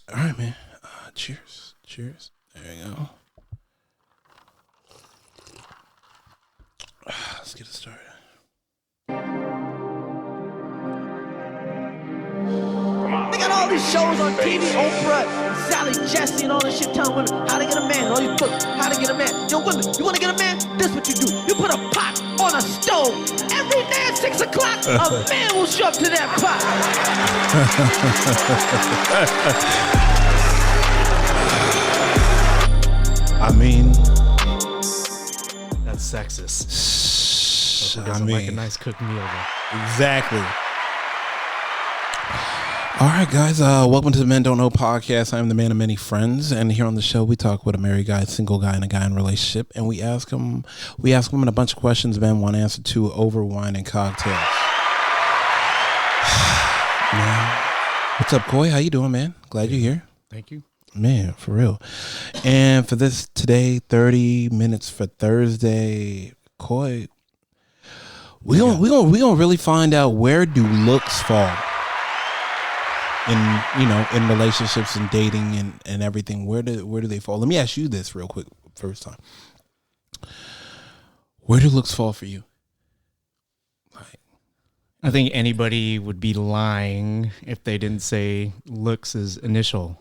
All right, man. Cheers. Cheers. There you go. Let's get it started. They got all these shows on TV, Oprah, Sally Jesse, and all this shit telling women how to get a man. All these books, how to get a man. Yo, women, you want to get a man? This is what you do. You put a pot on a stove. Every day at 6 o'clock, a man will show up to that pot. I mean, that's sexist. Who doesn't like a nice cooked meal, though? Exactly. All right, guys. Welcome to the Men Don't Know podcast. I'm the man of many friends, and here on the show, we talk with a married guy, a single guy, and a guy in a relationship, and we ask women a bunch of questions men want answered to over wine and cocktails. Man, what's up, Coy? How you doing, man? Glad you're here. Thank you. Man, for real. And for this today, 30 minutes for Thursday, Coy, we gonna really find out where do looks fall in relationships and dating and everything. Where do they fall? Let me ask you this real quick first time. Where do looks fall for you? I think anybody would be lying if they didn't say looks is initial.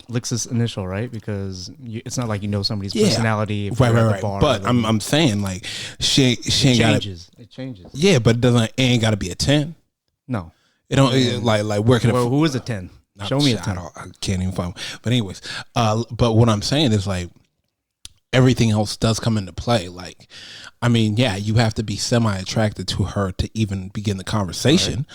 Looks is initial, right? Because it's not like you know somebody's personality. If right. But I'm saying like she ain't got it changes. Yeah, but it ain't got to be a 10. No, it don't like where can who is a 10? Show me a 10. I can't even find. But anyways, but what I'm saying is like everything else does come into play. Like, I mean, yeah, you have to be semi-attracted to her to even begin the conversation. Right.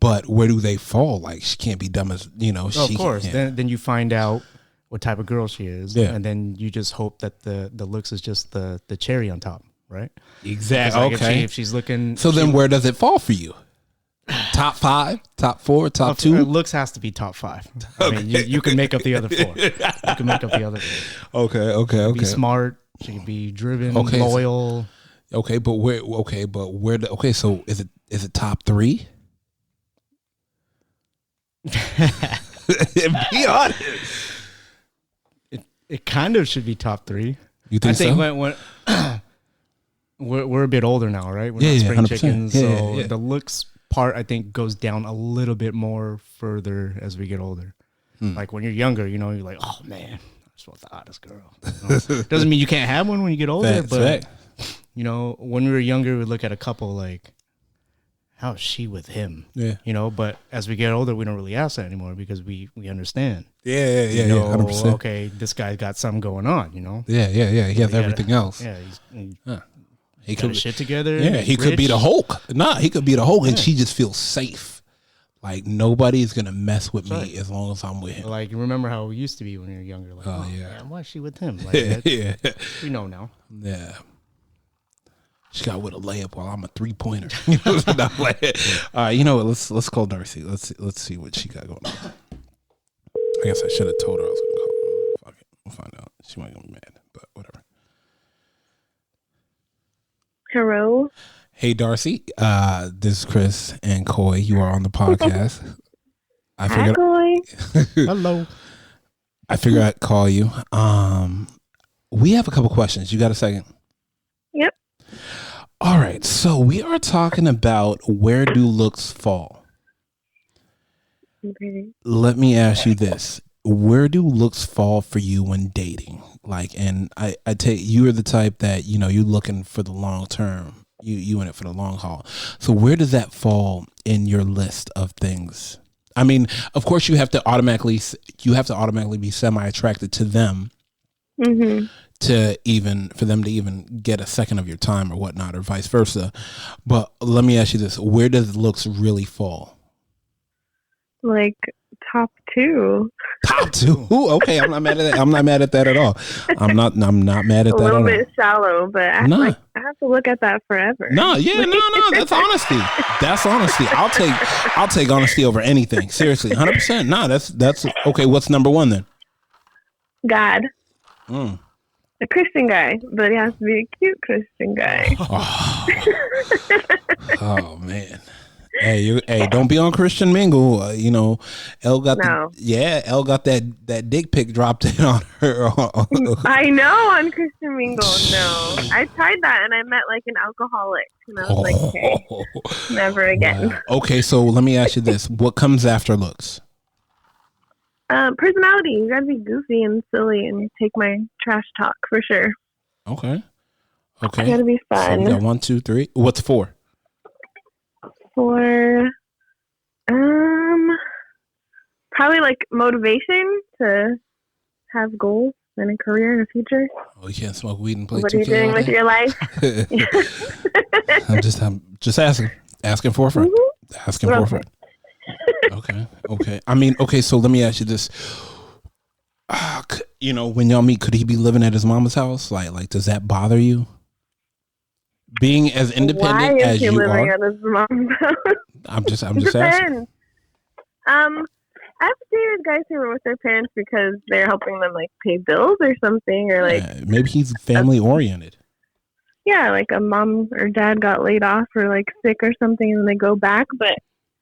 But where do they fall? Like, she can't be dumb as, of course. Yeah. Then you find out what type of girl she is. Yeah. And then you just hope that the looks is just the cherry on top, right? Exactly. Like okay. If she's looking. So then where does it fall for you? Top 5, top 4, top 2? Looks has to be top 5. I mean, you can make up the other 4. You can make up the other 4. Okay. Be smart. She can be driven, loyal. So is it top 3? Be honest. It kind of should be top 3. You think so? When we're a bit older now, right? We're not spring 100%. chickens, so the looks part I think goes down a little bit more further as we get older. Like when you're younger, you're like, oh man, I just want the hottest girl. Doesn't mean you can't have one when you get older, but when we were younger, we look at a couple like, how is she with him? Yeah. But as we get older, we don't really ask that anymore because we understand. Yeah, 100%. Okay, this guy's got something going on, Yeah. He has everything else. Yeah, He could shit together. Yeah, he could be the Hulk. He could be the Hulk, and she just feels safe. Like nobody's gonna mess with me as long as I'm with him. Like remember how we used to be when we were younger. Like, man, why is she with him? Like, yeah, we know now. Yeah. She got with a layup while I'm a 3-pointer. All right, you know what? Let's call Darcy. Let's see what she got going on. I guess I should have told her I was gonna call her. Fuck it, we'll find out. She might get mad, but whatever. Hello. Hey Darcy, this is Chris and Coy. You are on the podcast. Hi, Coy. Hello. I figured I'd call you. We have a couple questions. You got a second? Yep. All right. So we are talking about where do looks fall. Okay. Let me ask you this: where do looks fall for you when dating? Like, and I take you are the type that you're looking for the long term. You in it for the long haul. So where does that fall in your list of things? I mean, of course, you have to automatically be semi-attracted to them mm-hmm. for them to even get a second of your time or whatnot, or vice versa. But let me ask you this: where does looks really fall? Like top 2. Top 2. Okay, I'm not mad at that. I'm not mad at that at all. I'm not mad at that. A little bit shallow, but I have to look at that forever. No. That's honesty. That's honesty. I'll take honesty over anything. Seriously, 100%. No, that's okay. What's number 1 then? God. A Christian guy, but he has to be a cute Christian guy. Oh man. Hey, don't be on Christian Mingle. Elle got No. Elle got that dick pic dropped in on her. I know on Christian Mingle. No, I tried that and I met like an alcoholic, and I was like, okay, never again. Wow. Okay, so let me ask you this: what comes after looks? Personality. You gotta be goofy and silly and take my trash talk for sure. Okay. You gotta be So fun. we got 1, 2, 3. What's 4? For probably like motivation to have goals and a career in the future. Oh, you can't smoke weed and play 2K. What are you doing with your life? I'm just asking for a friend. Mm-hmm. Asking for a friend. Okay. I mean, okay. So let me ask you this. When y'all meet, could he be living at his mama's house? Like, does that bother you? Being as independent as you are. Why is he living at his mom's house? I'm just asking. I've dated guys who were with their parents because they're helping them like pay bills or something, or like maybe he's family oriented. Yeah, like a mom or dad got laid off or like sick or something, and they go back. But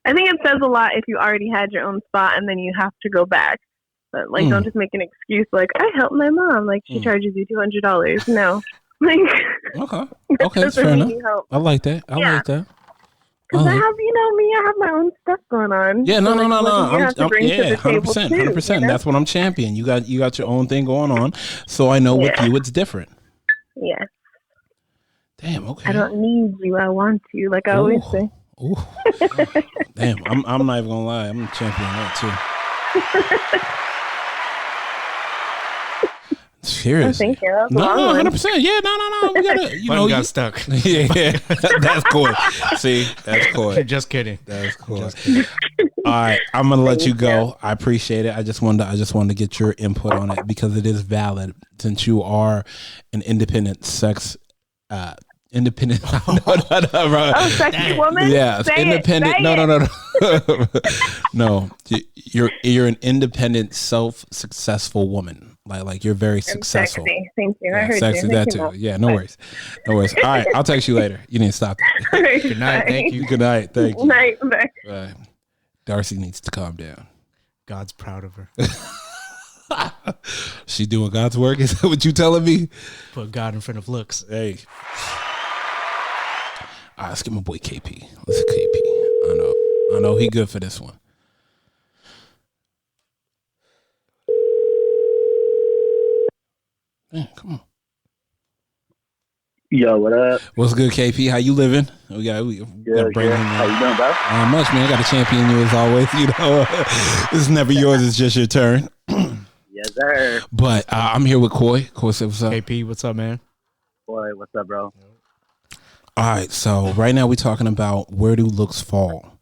I think it says a lot if you already had your own spot and then you have to go back. But like, don't just make an excuse like I helped my mom. Like she charges you $200. No, like okay, that's fair enough. I like that. I like that. Because I have, me, I have my own stuff going on. Yeah, no. I'm 100%. That's what I'm championing. You got your own thing going on. So I know with you, it's different. Yes. Damn. Okay. I don't need you. I want you. Like I always say. Ooh. Damn. I'm not even gonna lie. I'm championing that too. Serious? Thank you. No, 100%. Yeah, no. We gotta, you got stuck. Yeah. That's cool. See, that's cool. Just kidding. That's cool. All right, I'm gonna let you go. I appreciate it. I just wanted to get your input on it because it is valid since you are an independent sex. Independent. No, sexy woman. Yeah, independent. No. No, you're an independent, successful woman. Like you're very successful. Sexy. Thank you. Yeah, I heard sexy you. that too. Yeah, no worries. All right, I'll text you later. You need to stop that. Right, good night. Thank you. Good night. Thank you. Night. Bye. Darcy needs to calm down. God's proud of her. She doing God's work? Is that what you telling me? Put God in front of looks. Hey. All right, let's get my boy KP. Let's get KP. I know he good for this one. Man, come on. Yo, what up? What's good, KP? How you living? We got Good. bring him. How you doing, bro? Not much, man. I got to champion you as always. This is never yours. It's just your turn. Yes, sir. But I'm here with Coy. Coy said, what's up? KP, what's up, man? Boy, what's up, bro? All right. So right now we're talking about where do looks fall.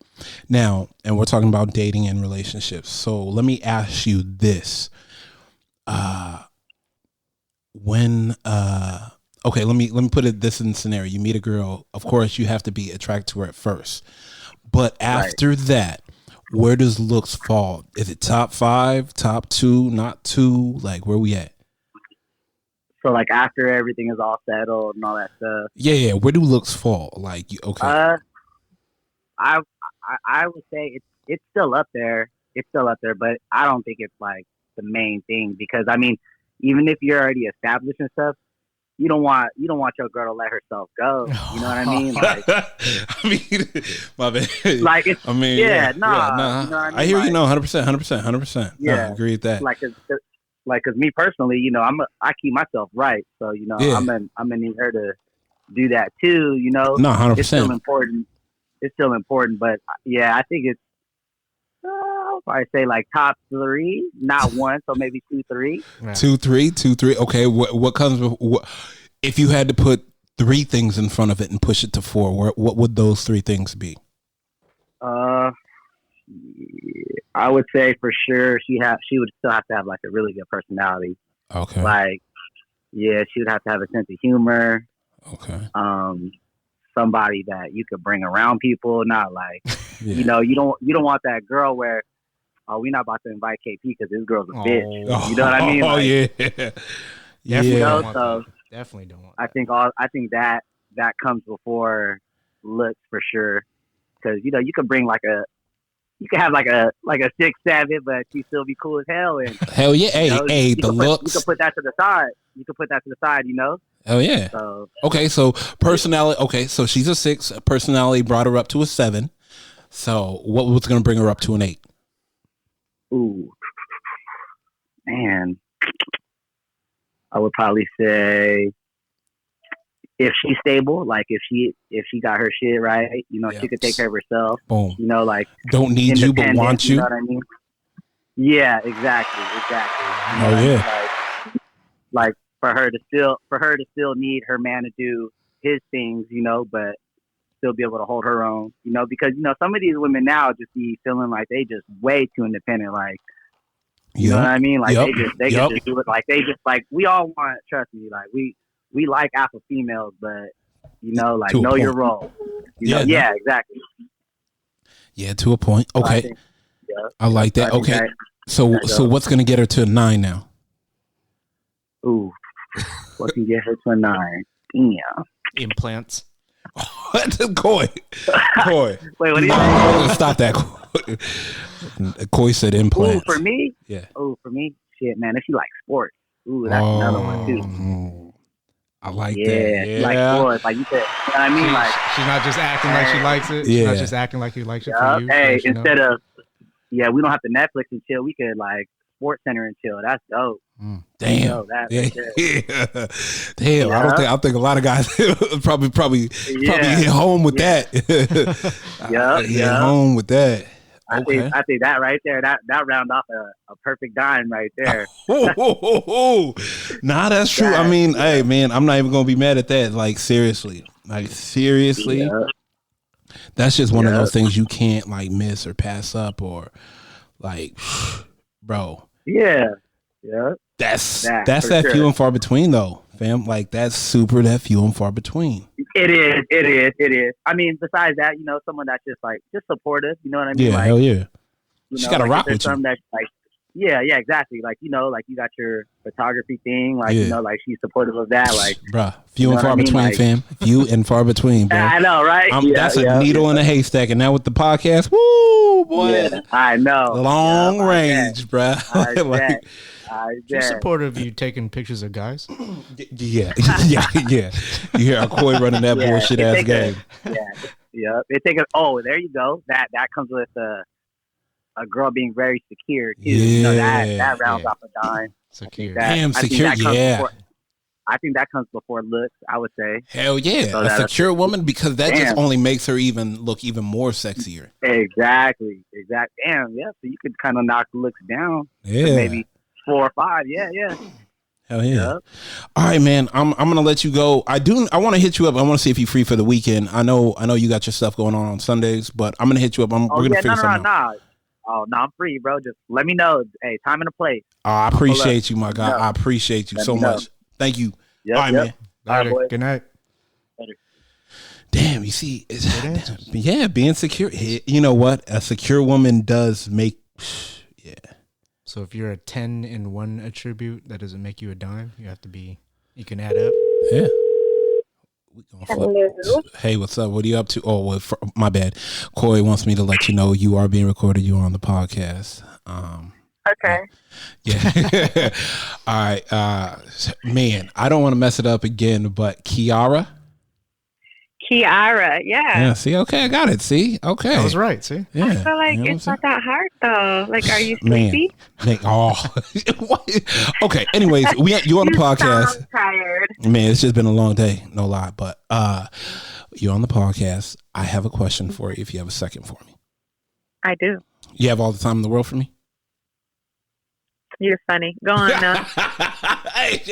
Now, and we're talking about dating and relationships. So let me ask you this. Okay, let me put this in scenario. You meet a girl, of course you have to be attracted to her at first. But after that, where does looks fall? Is it top 5, top 2, not 2? Like where we at? So like after everything is all settled and all that stuff. Yeah. Where do looks fall? Like okay. I would say it's still up there. It's still up there, but I don't think it's like the main thing because I mean, even if you're already established and stuff, you don't want your girl to let herself go. You know what I mean? Like, I mean, my bad. Like it's, I mean, yeah, You know what I mean? I hear like, you. No, 100%. Yeah, no, I agree with that. Cause me personally, you know, I keep myself right, so you know, I'm gonna need her to do that too. You know, no, 100%. It's still important. But yeah, I think it's. I say like top 3, not 1, so maybe 2, 3. Right. 2, 3. Okay, what comes with if you had to put 3 things in front of it and push it to 4? What would those 3 things be? I would say for sure she would still have to have like a really good personality. Okay. Like, yeah, she would have to have a sense of humor. Okay. Somebody that you could bring around people, not like you know, you don't want that girl where. Oh, we're not about to invite KP because this girl's a bitch. Oh, you know what I mean? Oh, like, yeah. Definitely know, don't want so that. Definitely don't want I think that comes before looks for sure. because you know you could bring you could have like a 6'7", but she still be cool as hell. And hell yeah, hey, you know, hey, the looks. You could put that to the side. You know. Hell yeah. So okay, so personality. Okay, so she's a 6. Personality brought her up to a 7. So what's going to bring her up to an 8? Ooh, man, I would probably say if she's stable, like if she got her shit right, you know, she could take care of herself. Boom. You know, like don't need you but want you. You know what I mean? Yeah, exactly. You know, oh yeah. Like for her to still need her man to do his things, you know, but still be able to hold her own, you know, because you know some of these women now just be feeling like they just way too independent, like. You know what I mean? Like they just do it. Like they just like we all want. Trust me. Like we like alpha females, but you know, like know your role. You know? Yeah, exactly. Yeah, to a point. Okay, I like that. Okay, so what's gonna get her to a 9 now? Ooh, what can get her to a 9? Damn. Implants. Coy. Wait, what do you mean? Stop that. Coy said implants. Ooh, for me? Yeah. Ooh, for me? Shit, man. If you like sports. Ooh, that's another one, too. I like that. Yeah. She like sports. Like you said, you know what I mean? Like, she's not just acting like she likes it. She's not just acting like he likes it for you. Hey, instead of, we don't have to Netflix and chill. We could, like, Sports Center and chill. That's dope. Damn. Know, Damn. I think a lot of guys probably hit home with that. Hit home with that. I think that right there, that round off a perfect dime right there. Nah, that's true. I mean, hey man, I'm not even gonna be mad at that. Like seriously. That's just one of those things you can't like miss or pass up or like bro. Yeah. That's that few and far between though, fam. Like that's super that few and far between. It is. I mean, besides that, you know, someone that's just supportive. You know what I mean? Yeah, like, hell yeah. She got to rock with you. That's like, yeah, exactly. Like, you know, like you got your photography thing. Like, you know, like she's supportive of that. Like, bruh, few and far between, like, fam. Few and far between, bro. I know, right? That's a needle in a haystack. And now with the podcast, woo, boy. Yeah, I know. Long range, bruh. She's supportive of you taking pictures of guys. Yeah. You hear our Coy running that bullshit ass game. It take there you go. That comes with a girl being very secure too. Yeah. You know, that rounds off a dime. Secure. Secure. I think that comes before looks, I would say. Hell yeah. So a secure woman, because that just only makes her look even more sexier. Exactly. Damn, yeah. So you could kind of knock the looks down. Yeah. Maybe 4 or 5. Yeah. Hell yeah. All right, man. I'm gonna let you go. I want to hit you up. I want to see if you're free for the weekend. I know you got your stuff going on Sundays, but I'm gonna hit you up. We're gonna figure something out. Oh no, I'm free, bro. Just let me know. Hey, time and a place. I appreciate you, my guy. I appreciate you so much. Thank you. Yep, all right, man. All right, boy. Good night. Later. Damn, you see, being secure. You know what? A secure woman does make. Yeah. So if you're a 10 in one attribute, that doesn't make you a dime. You can add up. Yeah. Hello. Hey, what's up? What are you up to? Oh, well, my bad. Coy wants me to let you know you are being recorded. You are on the podcast. Okay. Yeah. All right. Man, I don't want to mess it up again, but Kiara. Yeah. Yeah. See, okay, I got it. See, okay, I was right. See, yeah. I feel like it's not that hard though. Like, are you sleepy? Okay. Anyways, you on the podcast. I'm tired. Man, it's just been a long day. No lie, but you're on the podcast. I have a question for you. If you have a second for me, I do. You have all the time in the world for me. You're funny. Go on now. Hey,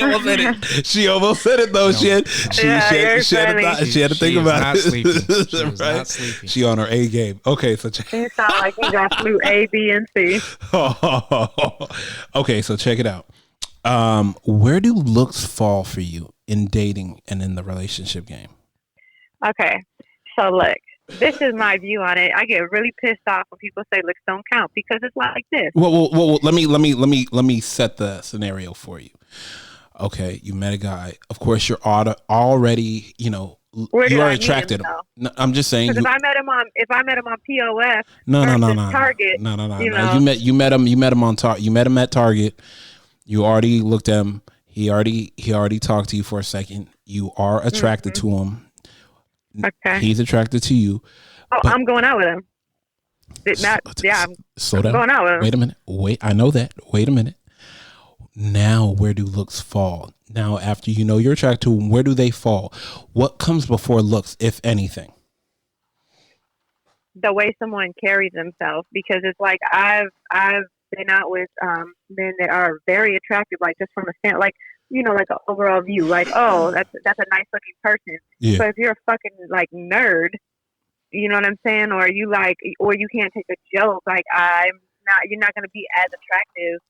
she almost said it though. She had to think about it. She was not sleeping. She on her A game. Okay, so You sound like you got flu A, B, and C. Okay, so check it out. Where do looks fall for you in dating and in the relationship game? Okay, so look. This is my view on it. I get really pissed off when people say looks don't count because it's like this. Well, let me set the scenario for you. Okay, you met a guy. Of course, you're already, Where you did are I meet him, attracted. though? No, I'm just saying. Because You, if I met him on POF no, versus Target, no. you know, You met him on Target. You met him at Target. You already looked at him. He already talked to you for a second. You are attracted to him. Okay. He's attracted to you. Oh, but- I'm going out with him. Slow down. going out with him. Wait a minute. I know that. Wait a minute. Now, where do looks fall? Now, after you know you're attracted to them, where do they fall? What comes before looks, if anything? The way someone carries themselves, because it's like I've been out with men that are very attractive, like just from a stand, like like an overall view, like that's a nice looking person. Yeah. But if you're a fucking like nerd, you know what I'm saying, or you can't take a joke, like you're not going to be as attractive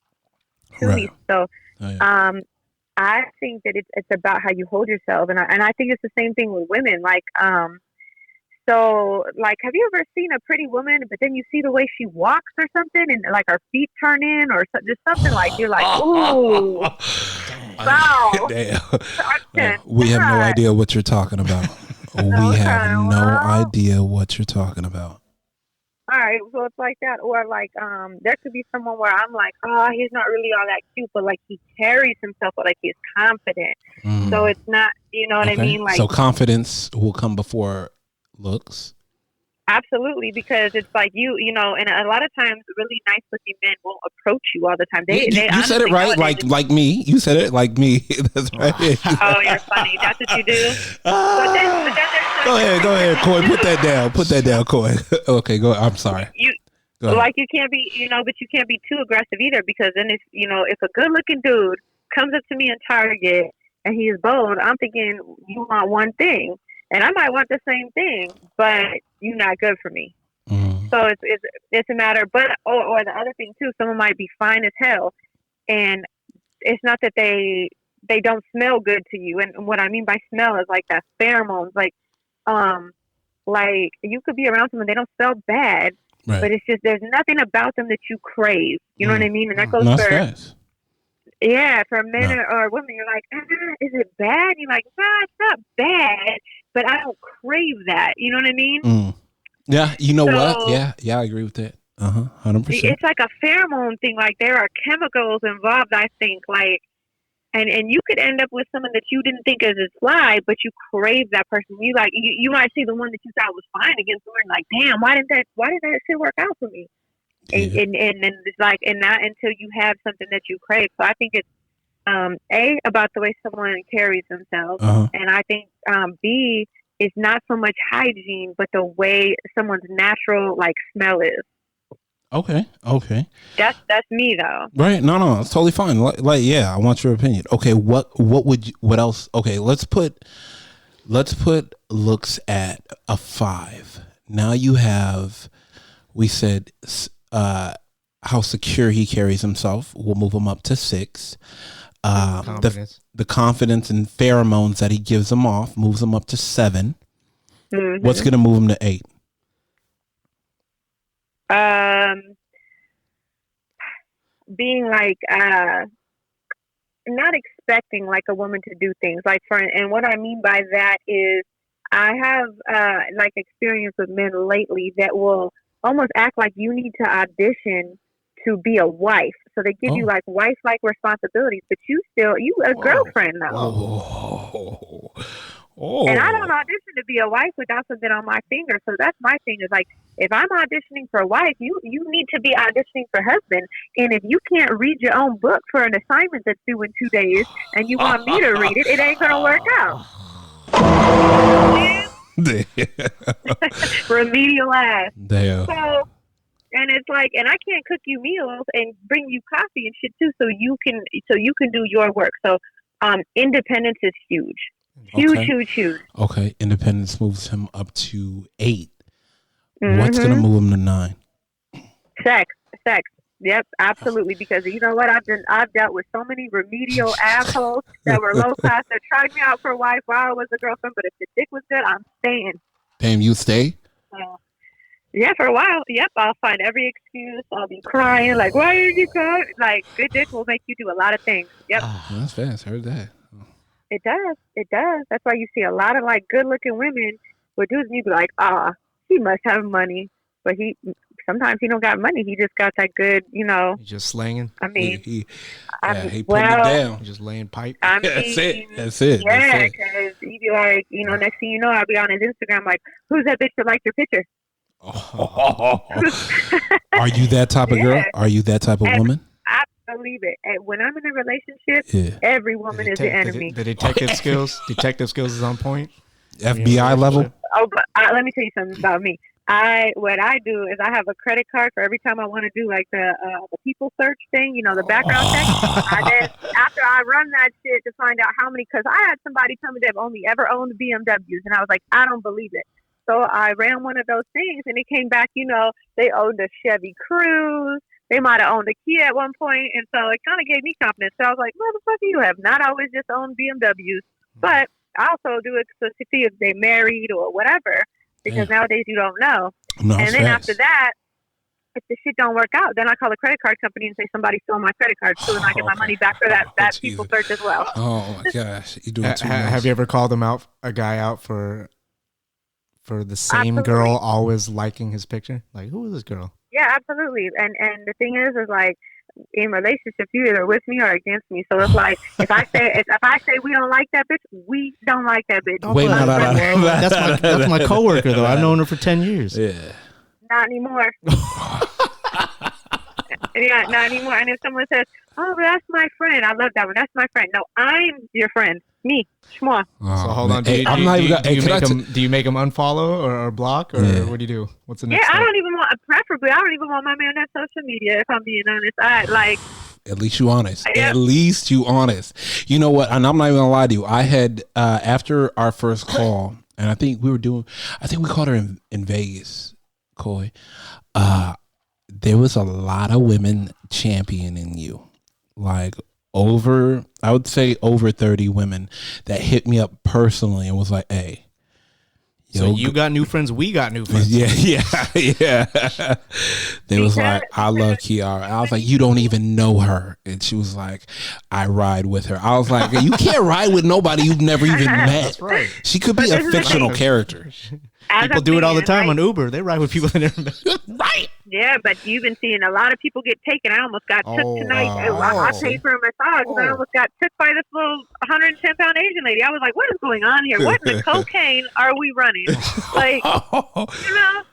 to me. So, I think that it's about how you hold yourself, and I think it's the same thing with women. Like, so like, have you ever seen a pretty woman, but then you see the way she walks or something, and like her feet turn in, or just something like you're like, ooh, wow. Damn. We have no idea what you're talking about. We have no idea what you're talking about. All right, so it's like that, or like there could be someone where I'm like, oh, he's not really all that cute, but like he carries himself, but like he's confident. So it's not, you know what I mean? Like, so confidence will come before looks. Absolutely, because it's like you know, and a lot of times really nice looking men won't approach you all the time. You said it right, like me. You said it like me. That's right. Oh, you're funny. That's what you do. But then go ahead, Coy. Put that down, Coy. Okay, go. I'm sorry. Like you can't be, but you can't be too aggressive either, because then if a good looking dude comes up to me in Target and he's bold, I'm thinking you want one thing. And I might want the same thing, but you're not good for me. So it's a matter. But or the other thing too, someone might be fine as hell, and it's not that they don't smell good to you. And what I mean by smell is like that pheromones. Like you could be around someone, they don't smell bad, right, but it's just there's nothing about them that you crave. You know what I mean? And that goes for fast. Yeah, for men or women, you're like, is it bad? You're like, nah, it's not bad, but I don't crave that. You know what I mean? Yeah, you know what? Yeah, I agree with that. 100%. It's like a pheromone thing. Like there are chemicals involved, I think. Like, and you could end up with someone that you didn't think is as fly, but you crave that person. You might see the one that you thought was fine against someone, like, damn, why did that shit work out for me? Yeah. And it's like, and not until you have something that you crave. So I think it's about the way someone carries themselves, and I think B is not so much hygiene, but the way someone's natural like smell is. Okay. That's me though. Right? No, it's totally fine. Like, yeah, I want your opinion. Okay, what else? Okay, let's put looks at a 5. Now you have, we said, how secure he carries himself. We'll move him up to 6. The confidence and pheromones that he gives them off moves him up to 7. What's going to move him to 8? Being like not expecting like a woman to do things like and what I mean by that is I have like experience with men lately that will almost act like you need to audition to be a wife. So they give you like wife-like responsibilities, but you a girlfriend though. And I don't audition to be a wife without something on my finger. So that's my thing is like, if I'm auditioning for a wife, you need to be auditioning for husband. And if you can't read your own book for an assignment that's due in 2 days and you want me to read it, it ain't going to work out. Remedial ass. Damn. So, and it's like, and I can't cook you meals and bring you coffee and shit too, so you can do your work. So, independence is huge. Huge. Okay, independence moves him up to 8. What's gonna move him to 9? Sex. Yep, absolutely. Because you know what, I've dealt with so many remedial assholes that were low class that tried me out for a wife while I was a girlfriend. But if the dick was good, I'm staying. Damn, you stay? Yeah, for a while. Yep, I'll find every excuse. I'll be crying like, "Why did you cry?" Like, good dick will make you do a lot of things. Yep. That's fast. Heard that. It does. It does. That's why you see a lot of like good looking women with dudes and you be like, he must have money. But sometimes he don't got money. He just got that good, He's just slanging. I mean, he putting it down. He's just laying pipe. I mean, That's it. Yeah, because he'd be like, next thing you know, I'll be on his Instagram like, who's that bitch that liked your picture? Are you that type of girl? Are you that type of woman? I believe it. And when I'm in a relationship, every woman is the enemy. The detective skills is on point. FBI level. Oh, but let me tell you something about me. What I do is I have a credit card for every time I want to do like the people search thing, the background check. After I run that shit to find out how many, because I had somebody tell me they've only ever owned BMWs, and I was like, I don't believe it. So I ran one of those things, and it came back, they owned a Chevy Cruze. They might have owned a Kia at one point, and so it kind of gave me confidence. So I was like, motherfucker, you have not always just owned BMWs, but I also do it to see if they married or whatever, because nowadays you don't know. No, and then after that, if the shit don't work out, then I call the credit card company and say somebody stole my credit card, so then I get my money back for that people search as well. Oh my gosh, you doing too much. Have you ever called a guy out for the same girl always liking his picture? Like, who is this girl? Yeah, absolutely. And the thing is like, in relationships, you're either with me or against me. So it's like, if I say we don't like that bitch, we don't like that bitch. Wait, no. That's my coworker though. I've known her for 10 years. Yeah. Not anymore. Yeah, not anymore. And if someone says, "Oh, but that's my friend," I love that one. That's my friend. No, I'm your friend. Me, Shmwa. So hold on. Do you make them unfollow or block, or what do you do? What's the next step? I don't even want. Preferably, I don't even want my man on social media. If I'm being honest, At least you honest. Yeah. At least you honest. You know what? And I'm not even gonna lie to you. I had after our first call, and I think we called her in Vegas, Coy. There was a lot of women championing you, like I would say over 30 women that hit me up personally and was like, "Hey, so you got new friends, we got new friends." Yeah. They was like, "I love Kiara." I was like, "You don't even know her," and she was like, "I ride with her." I was like, "You can't ride with nobody you've never even met." That's right. She could be a fictional character. People do it all the time on Uber. They ride with people they never met. Right. Yeah, but you've been seeing a lot of people get taken. I almost got took tonight. I paid for a massage, and I almost got took by this little 110-pound Asian lady. I was like, what is going on here? What in the cocaine are we running? Like, man.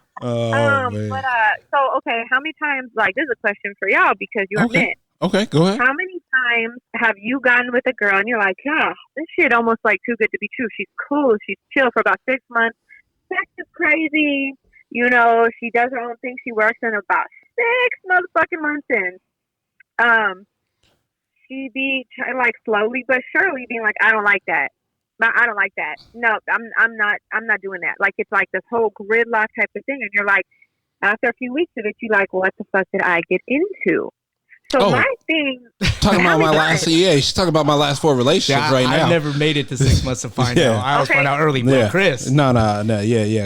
But so, okay, how many times, like, this is a question for y'all because you're men. Okay, go ahead. How many times have you gotten with a girl and you're like, this shit almost like too good to be true. She's cool. She's chill for about 6 months. Sex is crazy. She does her own thing. She works in about 6 motherfucking months in. She be like slowly but surely being like, I don't like that. I don't like that. No, I'm not doing that. Like, it's like this whole gridlock type of thing. And you're like, after a few weeks of it, you're like, what the fuck did I get into? So my thing, talking about my last, she's talking about my last 4 relationships right now. I never made it to 6 months to find out. I always find out early, but Chris. No,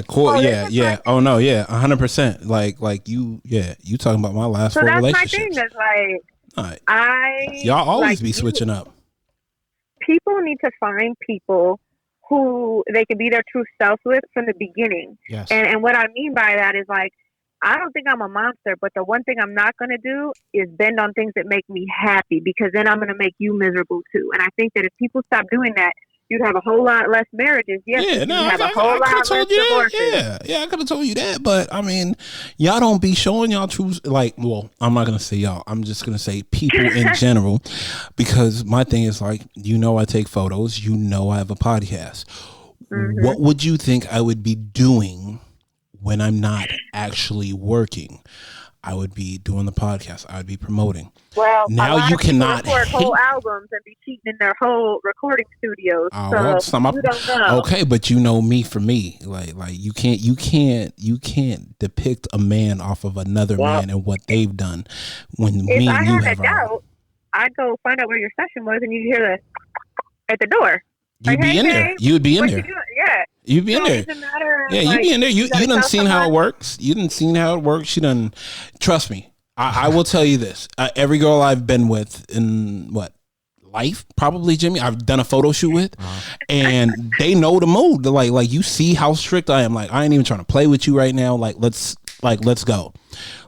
cool, Oh no, 100%. Like you talking about my last 4 relationships. So that's my thing. Is like, y'all always be switching up. People need to find people who they can be their true self with from the beginning. Yes. And what I mean by that is, like, I don't think I'm a monster, but the one thing I'm not going to do is bend on things that make me happy, because then I'm going to make you miserable too. And I think that if people stop doing that, you'd have a whole lot less marriages. Yes, you'd have a whole lot less divorces. Yeah, I could have told you that. But, I mean, y'all don't be showing y'all truth. Like, well, I'm not going to say y'all. I'm just going to say people in general, because my thing is, like, I take photos. I have a podcast. Mm-hmm. What would you think I would be doing when I'm not actually working? I would be doing the podcast. I would be promoting. Well, now you cannot record whole albums and be cheating in their whole recording studios. So you don't know. Okay, but you know me for me. Like you can't depict a man off of another man and what they've done. When me and you have a doubt, I'd go find out where your session was, and you'd hear at the door. You'd be in there. You would be in there. Yeah. You'd be in there. Yeah, you'd be in there. You done seen how it works. You done seen how it works. You done. Trust me. I will tell you this. Every girl I've been with in life, probably, Jimmy. I've done a photo shoot with, and they know the mood. They're like you see how strict I am. Like, I ain't even trying to play with you right now. Like, let's go.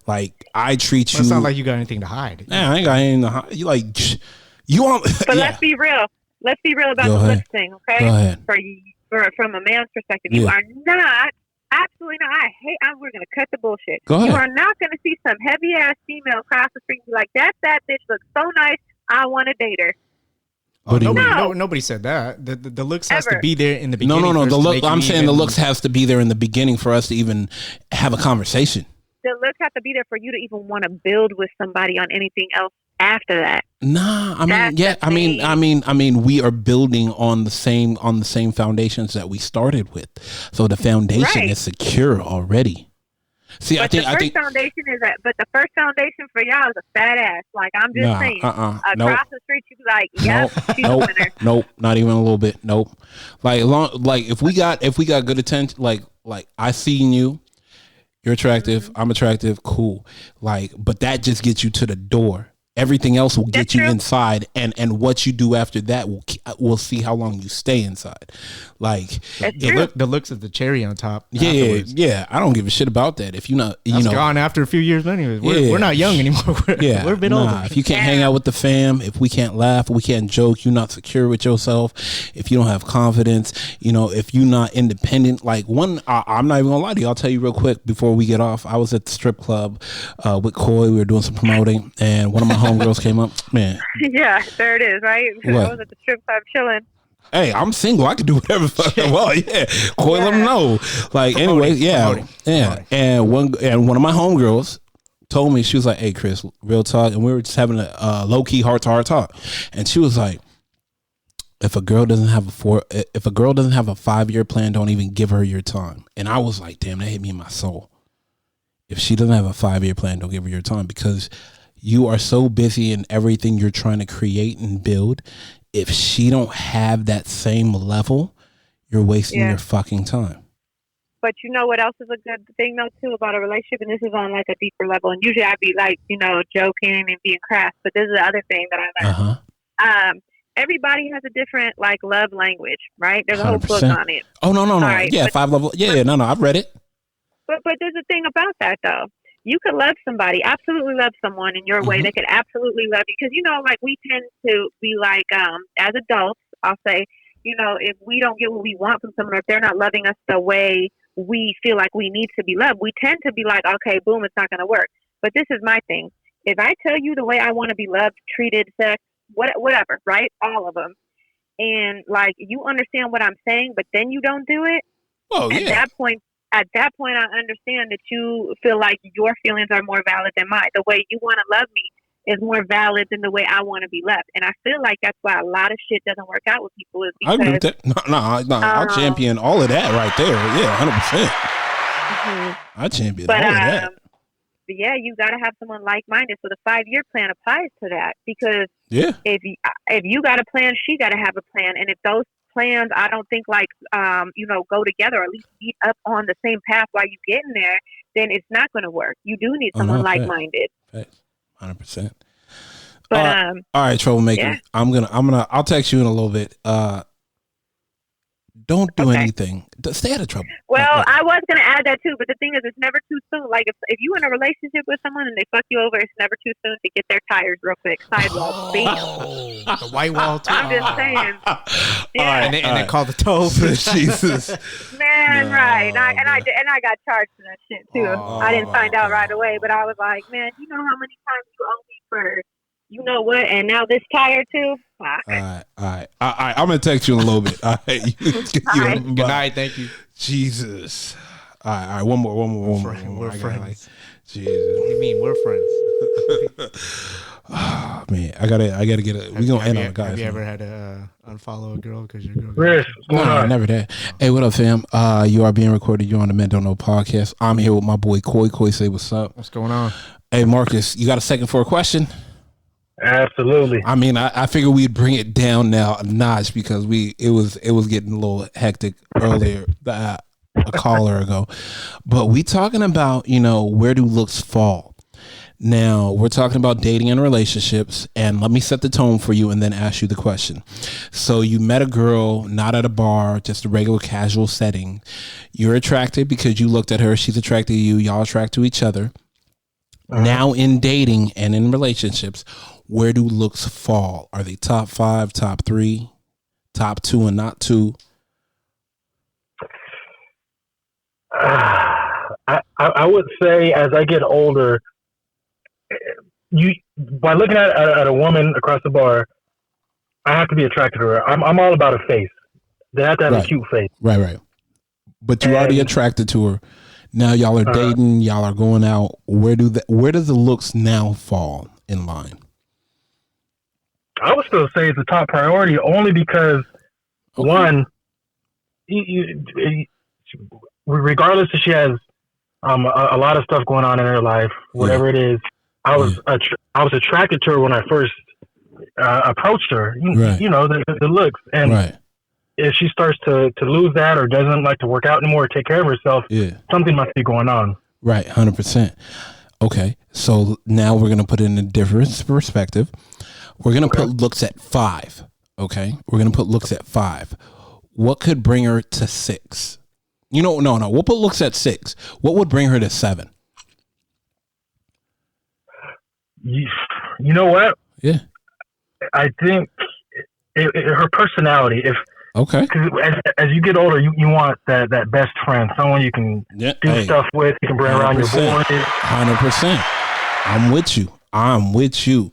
Like, I treat you. It's not like you got anything to hide. Nah, I ain't got anything to hide. You like, you want. But let's be real. Let's be real about Go the ahead. lip thing, okay? Go ahead. From a man's perspective, Yeah. you are not. Absolutely not. We're going to cut the bullshit. Go ahead. You are not going to see some heavy ass female cross the street and be like, that bitch looks so nice. I want to date her. What do you mean? Nobody said that. The looks has to Ever. be there in the beginning. No. first The to look. make you I'm saying the even- looks has to be there in the beginning for us to even have a conversation. The looks have to be there for you to even want to build with somebody on anything else after that. Nah, I mean, That's yeah, the I mean, we are building on the same foundations that we started with, so the foundation Right. is secure already. See, But the first foundation is that. But the first foundation for y'all is a fat ass. Like, I'm just saying. Across the street, you be like, yep, she's a winner. Nope, not even a little bit. Nope. Like if we got good attention, like I seen you, you're attractive, I'm attractive, cool. Like, but that just gets you to the door. Everything else will get That's you true. inside, and what you do after that we'll see how long you stay inside. Like, That's true. The looks of the cherry on top. yeah, afterwards. yeah. I don't give a shit about that. If you not, you That's know, gone after a few years. Anyways, Yeah. we're not young anymore. yeah, we're a bit nah, older. if you can't hang out with the fam, if we can't laugh, we can't joke, you're not secure with yourself, if you don't have confidence, you know, if you're not independent. Like, I'm not even gonna lie to you. I'll tell you real quick before we get off. I was at the strip club with Coy. We were doing some promoting, and one of my homegirls came up. Man, Yeah, there it is, right? What? I was at the strip club chilling. hey, I'm single. I can do whatever the fuck I want. Yeah, Coy, let them know. Like, anyway, yeah, yeah. And one of my homegirls told me, she was like, "Hey, Chris, real talk," and we were just having a low key heart to heart talk, and she was like, if a girl doesn't have a 5-year plan, don't even give her your time. And I was like, damn, that hit me in my soul. If she doesn't have a 5-year plan, don't give her your time, because you are so busy in everything you're trying to create and build. If she don't have that same level, you're wasting your fucking time. But you know what else is a good thing though too about a relationship, and this is on like a deeper level. And usually I'd be like, you know, joking and being crass, but this is the other thing that I learned. Everybody has a different like love language, right? There's a whole book 100%. on it. Oh no. Right, Yeah, but- 5 level. Yeah, no, I've read it. But there's a thing about that though. You could love somebody, absolutely love someone in your way. They could absolutely love you because you know, like we tend to be like, as adults, I'll say, you know, if we don't get what we want from someone, or if they're not loving us the way we feel like we need to be loved, we tend to be like, okay, boom, it's not going to work. But this is my thing. If I tell you the way I want to be loved, treated, sex, whatever, right? All of them. And like, you understand what I'm saying, but then you don't do it. Oh At that point, I understand that you feel like your feelings are more valid than mine. The way you want to love me is more valid than the way I want to be loved. And I feel like that's why a lot of shit doesn't work out with people. Is I because, agree with that. No, I'll champion all of that right there. Yeah, 100%. I champion all of that. But yeah, you got to have someone like-minded. So the 5-year plan applies to that because if you got a plan, she got to have a plan. And if those plans, I don't think like, go together, or at least meet up on the same path while you get in there, then it's not going to work. You do need someone like-minded. 100%. But all right, troublemaker. Yeah. I'll text you in a little bit. Don't do anything. Stay out of trouble. Well, I was going to add that too, but the thing is, it's never too soon. Like if you're in a relationship with someone and they fuck you over, it's never too soon to get their tires real quick. Sidewalk, the white wall too. I'm just saying. Yeah. And they call the toll. Jesus. Man, right. And I got charged for that shit too. I didn't find out right away, but I was like, man, you know how many times you owe me for you know what? And now this tire too. Fuck. All right. I'm gonna text you in a little bit. All right. Good night. Thank you. Jesus. All right. One more. We're friends. Jesus. What do you mean we're friends? Oh, man, I gotta get it. We gonna end on a guy. Have you ever had to unfollow a girl because your girl? Chris, what's going on? Never that. Hey, what up, fam? You are being recorded. You're on the Men Don't Know podcast. I'm here with my boy Coy. Coy, say what's up. What's going on? Hey, Marcus, you got a second for a question? Absolutely. I mean, I figured we'd bring it down now a notch because it was getting a little hectic earlier a caller ago. But we talking about, where do looks fall? Now, we're talking about dating and relationships, and let me set the tone for you and then ask you the question. So you met a girl, not at a bar, just a regular casual setting. You're attracted because you looked at her. She's attracted to you. Y'all attract to each other. Now in dating and in relationships, where do looks fall? Are they top 5, top 3, top 2 and not 2? I would say as I get older, by looking at a woman across the bar, I have to be attracted to her. I'm all about a face. They have to have a cute face. Right. But you're already attracted to her. Now y'all are dating. Y'all are going out. Where does the looks now fall in line? I would still say it's a top priority only because one, regardless if she has a lot of stuff going on in her life, whatever it is, I was attracted to her when I first approached her. You know the looks, and if she starts to lose that or doesn't like to work out anymore or take care of herself, something must be going on. Right, 100%. Okay, so now we're gonna put it in a different perspective. We're gonna put looks at 5. Okay, we're gonna put looks at 5. What could bring her to 6? No. We'll put looks at 6. What would bring her to 7? You know what? Yeah. I think her personality. Because as you get older, you want that best friend, someone you can do stuff with, you can bring around your boys. 100%. I'm with you.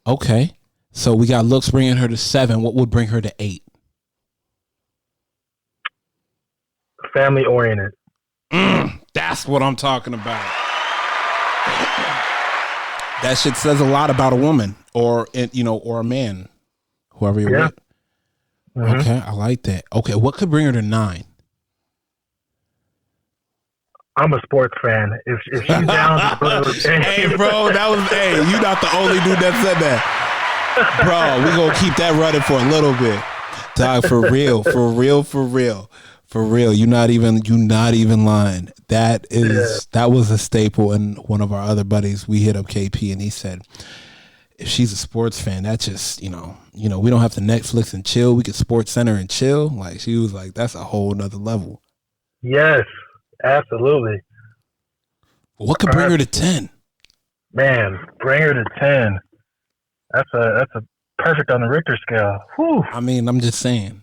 Okay. So we got looks bringing her to 7. What would bring her to 8? Family oriented. That's what I'm talking about. That shit says a lot about a woman or a man, whoever you're with. Mm-hmm. Okay, I like that. Okay, what could bring her to 9? I'm a sports fan. If she's down, hey, bro, you're not the only dude that said that. Bro, we gonna keep that running for a little bit. Dog, for real. You're not even lying. That was a staple. And one of our other buddies, we hit up KP and he said, if she's a sports fan, that's just, we don't have to Netflix and chill. We could Sports Center and chill. Like, she was like, that's a whole nother level. Yes, absolutely. What could bring her to 10? Man, bring her to 10. That's a perfect on the Richter scale. Whew. I mean, I'm just saying.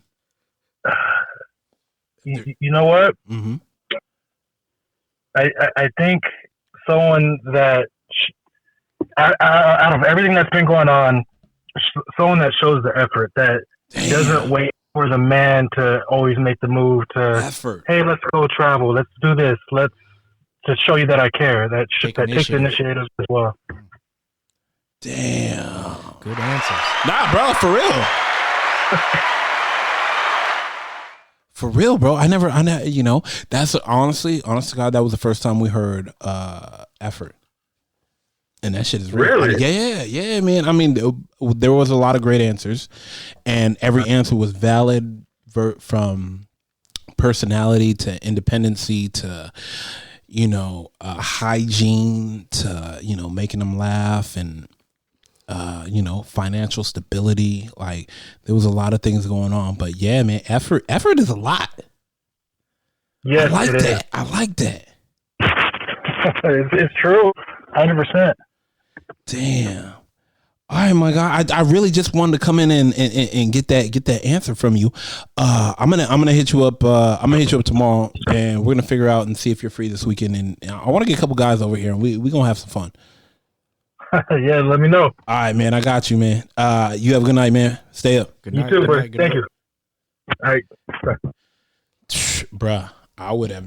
You know what? Mm-hmm. I think someone that out of everything that's been going on, someone that shows the effort, that doesn't wait for the man to always make the move to, hey, let's go travel, let's do this, let's to show you that I care. That takes the initiative as well. Damn. Good answers. Nah, bro, for real. For real, bro. I never, that's honest to God, that was the first time we heard effort. And that shit is real. Really? Yeah, man. I mean, there was a lot of great answers, and every answer was valid from personality to independency to, hygiene to, making them laugh and, financial stability. Like, there was a lot of things going on, but yeah, man, effort is a lot. Yes, I like that. It's true. 100%. Damn. All right, my God. I really just wanted to come in and get that answer from you. I'm gonna hit you up. I'm gonna hit you up tomorrow, and we're gonna figure out and see if you're free this weekend. And I want to get a couple guys over here, and we gonna have some fun. Yeah, let me know. All right, man. I got you, man. You have a good night, man. Stay up. Good night. You too, bro. Thank you. All right, bruh. I would have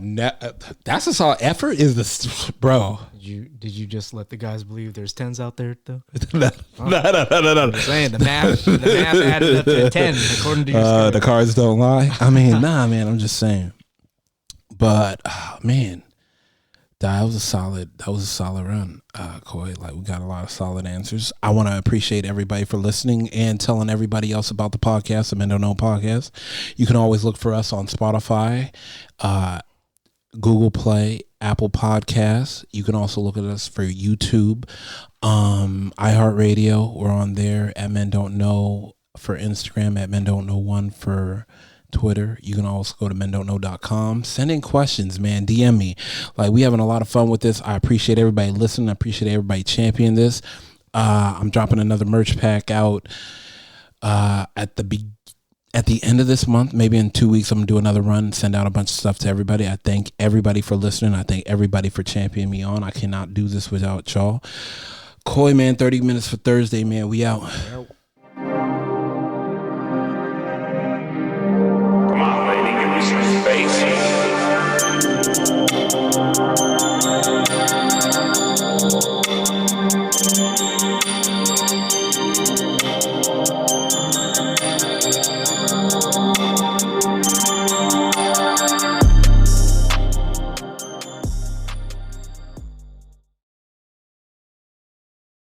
that's a solid effort. Is the bro? Did you just let the guys believe there's 10s out there though? No. I'm saying the math added up to 10 according to your the cards don't lie. I mean, nah, man. I'm just saying. But man, that was a solid run, Coy. Like, we got a lot of solid answers. I want to appreciate everybody for listening and telling everybody else about the podcast, the Men Don't Know Podcast. You can always look for us on Spotify, Google Play, Apple Podcasts. You can also look at us for YouTube, iHeartRadio. We're on there at Men Don't Know for Instagram, at Men Don't Know 1 for Twitter. You can also go to mendon'tknow.com. Send in questions, man. DM me. Like, we having a lot of fun with this. I appreciate everybody listening. I appreciate everybody championing this. I'm dropping another merch pack out at the end of this month. Maybe in 2 weeks, I'm gonna do another run, send out a bunch of stuff to everybody. I thank everybody for listening. I thank everybody for championing me on. I cannot do this without y'all. Koi, man, 30 minutes for Thursday, man. We out.